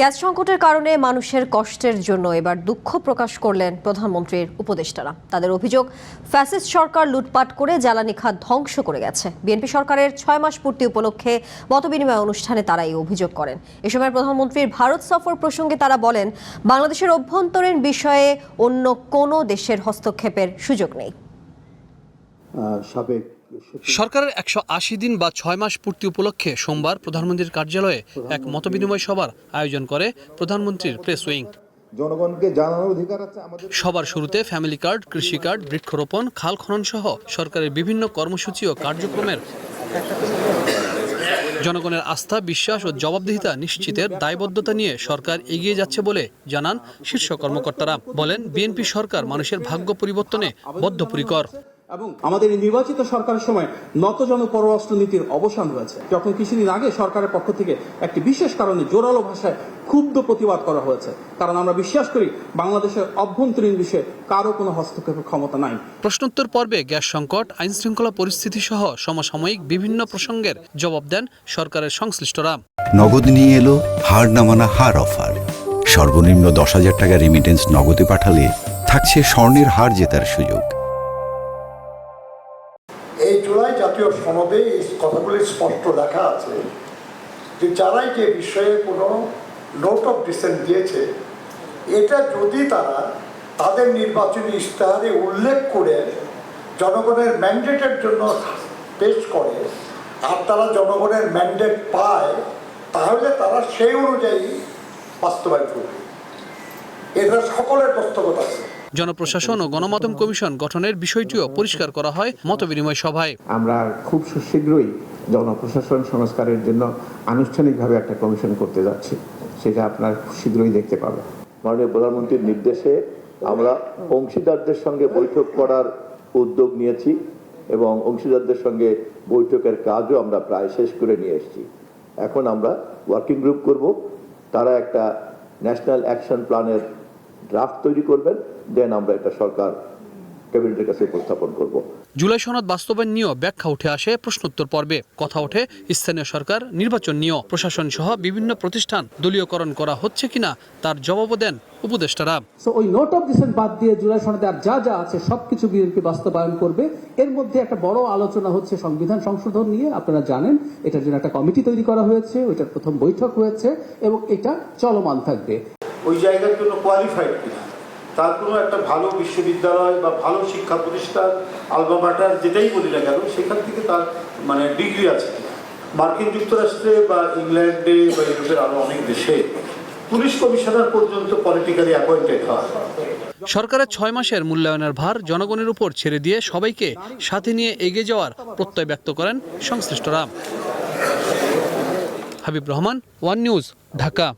Gas সংকটের কারণে মানুষের কষ্টের জন্য এবার দুঃখ প্রকাশ করলেন প্রধানমন্ত্রীর উপদেষ্টারা। তাদের অভিযোগ, ফ্যাসিস্ট সরকার লুটপাট করে জ্বালানি খাত ধ্বংস করে গেছে। বিএনপি সরকারের ৬ মাস পূর্তি উপলক্ষে মতবিনিময় অনুষ্ঠানে তারা এই অভিযোগ করেন। এ সময় প্রধানমন্ত্রীর ভারত সফর প্রসঙ্গে তারা বলেন, বাংলাদেশের অভ্যন্তরীণ বিষয়ে অন্য কোনো দেশের হস্তক্ষেপের সুযোগ নেই। সরকারের ১৮০ দিন বা ৬ মাস পূর্তি উপলক্ষে সোমবার প্রধানমন্ত্রীর কার্যালয়ে এক মতবিনিময় সভার আয়োজন করে প্রধানমন্ত্রীর প্রেস উইং। জনগণকে জানানোর অধিকার আছে আমাদের। সবার শুরুতে ফ্যামিলি কার্ড, কৃষি কার্ড, বৃক্ষরোপণ, খাল খনন সহ সরকারের বিভিন্ন কর্মসূচি ও কার্যক্রমের জনগণের আস্থা, বিশ্বাস ও জবাবদিহিতা নিশ্চিতের দায়বদ্ধতা নিয়ে সরকার এগিয়ে যাচ্ছে বলে জানান শীর্ষ কর্মকর্তারা। বলেন, বিএনপি সরকার মানুষের ভাগ্য পরিবর্তনে বদ্ধপরিকর। এবং আমাদের নির্বাচিত সরকারের সময় নতজন পররাষ্ট্র নীতির অবসান হয়েছে, যখন কিছুদিন আগে সরকারের পক্ষ থেকে একটি বিশেষ কারণে জোরালো ভাষায় ক্ষুব্ধ প্রতিবাদ করা হয়েছে। কারণ আমরা বিশ্বাস করি বাংলাদেশের অভ্যন্তরীণ বিষয়ে কারো কোনো হস্তক্ষেপের ক্ষমতা নাই। প্রশ্নোত্তর পর্বে গ্যাস সংকট, আইন শৃঙ্খলা পরিস্থিতি সহ সমসাময়িক বিভিন্ন প্রসঙ্গের জবাব দেন সরকারের সংশ্লিষ্টরা। নগদ নিয়ে এলো হার না মানা হার অফার। সর্বনিম্ন ১০,০০০ টাকা রেমিটেন্স নগদে পাঠালে থাকছে স্বর্ণের হার জেতার সুযোগ। এই জুলাই জাতীয় সনদে এই কথাগুলি স্পষ্ট লেখা আছে যে যারাই যে বিষয়ে কোনো নোট অফ ডিসেন্ট দিয়েছে, এটা যদি তারা তাদের নির্বাচনী ইশতেহারে উল্লেখ করে জনগণের ম্যান্ডেটের জন্য পেশ করে আর তারা জনগণের ম্যান্ডেট পায়, তাহলে তারা সেই অনুযায়ী বাস্তবায়ন করবে। এটা সকলের দস্তখত আছে। জনপ্রশাসন ও গণমাধ্যম কমিশন গঠনের বিষয়টিও পরিষ্কার করা হয় মতবিনিময় সভায়। আমরা খুব শীঘ্রই জনপ্রশাসন সংস্কারের জন্য আনুষ্ঠানিকভাবে একটা কমিশন করতে যাচ্ছি, সেটা আপনার শীঘ্রই দেখতে পাবেন। মাননীয় প্রধানমন্ত্রীর নির্দেশে আমরা অংশীদারদের সঙ্গে বৈঠক করার উদ্যোগ নিয়েছি এবং অংশীদারদের সঙ্গে বৈঠকের কাজও আমরা প্রায় শেষ করে নিয়ে এসেছি। এখন আমরা ওয়ার্কিং গ্রুপ করব, তারা একটা ন্যাশনাল অ্যাকশন প্ল্যানের ড্রাফট তৈরি করবেন, দেন আমরা এটা সরকার ক্যাবিনেটের কাছে উপস্থাপন করব। জুলাই সনদ বাস্তবায়ন নিয়েও ব্যাখ্যা উঠে আসে প্রশ্নোত্তর পর্বে। কথা ওঠে স্থানীয় সরকার নির্বাচন নিয়েও। প্রশাসন সহ বিভিন্ন প্রতিষ্ঠান দলীয়করণ করা হচ্ছে কিনা তার জবাবও দেন উপদেষ্টারা। ওই নোট অফ ডিসেন্ট বাদ দিয়ে জুলাই সনদে আর যা যা আছে সবকিছু বিএনপি বাস্তবায়ন করবে। এর মধ্যে একটা বড় আলোচনা হচ্ছে সংবিধান সংশোধন নিয়ে। আপনারা জানেন এটার জন্য একটা কমিটি তৈরি করা হয়েছে, ওইটার প্রথম বৈঠক হয়েছে এবং এটা চলমান থাকবে। ওই জায়গার জন্য কোয়ালিফাইড কিনা, তার কোনো একটা ভালো বিশ্ববিদ্যালয় বা ভালো শিক্ষা প্রতিষ্ঠান, আলমা মাটার যেটাই বলি না কেন, সেখান থেকে তার ডিগ্রি আছে কিনা। মার্কিন যুক্তরাষ্ট্রে বা ইংল্যান্ডে বা ইউরোপের আরো অনেক দেশে পুলিশ কমিশনার পর্যন্ত পলিটিক্যালি অ্যাপয়েন্টেড হয়। সরকারের ৬ মাসের মূল্যায়নের ভার জনগণের উপর ছেড়ে দিয়ে সবাইকে সাথে নিয়ে এগিয়ে যাওয়ার প্রত্যয় ব্যক্ত করেন সংশ্লিষ্টরা। Habib Rahman, one news, Dhaka.